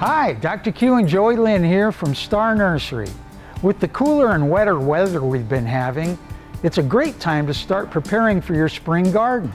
Hi, Dr. Q and Joey Lynn here from Star Nursery. With the cooler and wetter weather we've been having, it's a great time to start preparing for your spring garden.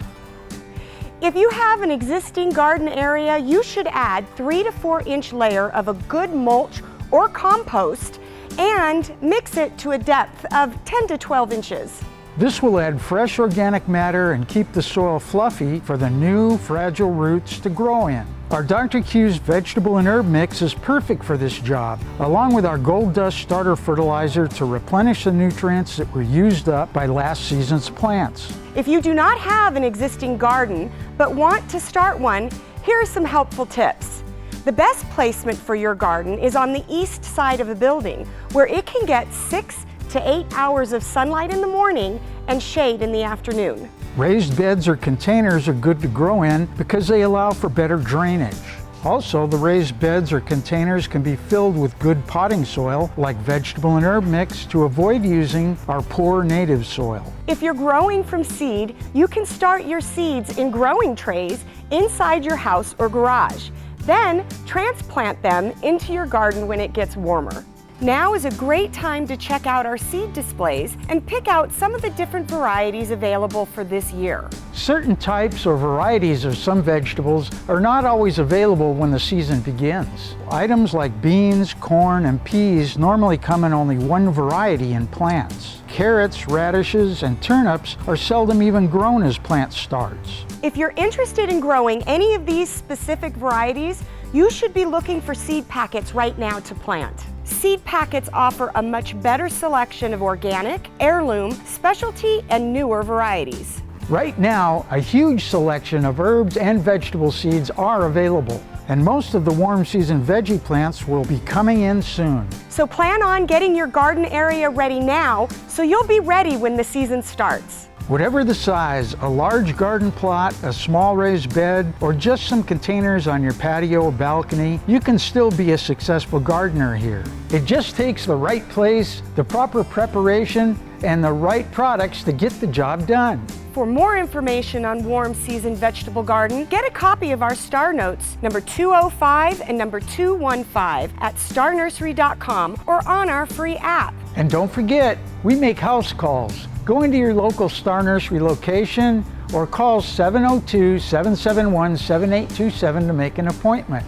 If you have an existing garden area, you should add 3 to 4 inch layer of a good mulch or compost and mix it to a depth of 10 to 12 inches. This will add fresh organic matter and keep the soil fluffy for the new, fragile roots to grow in. Our Dr. Q's vegetable and herb mix is perfect for this job, along with our Gold Dust starter fertilizer to replenish the nutrients that were used up by last season's plants. If you do not have an existing garden but want to start one, here are some helpful tips. The best placement for your garden is on the east side of the building, where it can get 6 to 8 hours of sunlight in the morning and shade in the afternoon. Raised beds or containers are good to grow in because they allow for better drainage. Also, the raised beds or containers can be filled with good potting soil like vegetable and herb mix to avoid using our poor native soil. If you're growing from seed, you can start your seeds in growing trays inside your house or garage. Then transplant them into your garden when it gets warmer. Now is a great time to check out our seed displays and pick out some of the different varieties available for this year. Certain types or varieties of some vegetables are not always available when the season begins. Items like beans, corn, and peas normally come in only one variety in plants. Carrots, radishes, and turnips are seldom even grown as plant starts. If you're interested in growing any of these specific varieties, you should be looking for seed packets right now to plant. Seed packets offer a much better selection of organic, heirloom, specialty, and newer varieties. Right now, a huge selection of herbs and vegetable seeds are available, and most of the warm season veggie plants will be coming in soon. So plan on getting your garden area ready now so you'll be ready when the season starts. Whatever the size, a large garden plot, a small raised bed, or just some containers on your patio or balcony, you can still be a successful gardener here. It just takes the right place, the proper preparation, and the right products to get the job done. For more information on warm season vegetable garden, get a copy of our Star Notes, number 205 and number 215 at starnursery.com or on our free app. And don't forget, we make house calls. Go into your local Star Nursery location or call 702-771-7827 to make an appointment.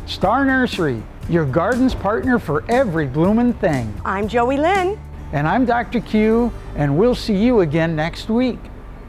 Star Nursery, your garden's partner for every bloomin' thing. I'm Joey Lynn. And I'm Dr. Q, and we'll see you again next week.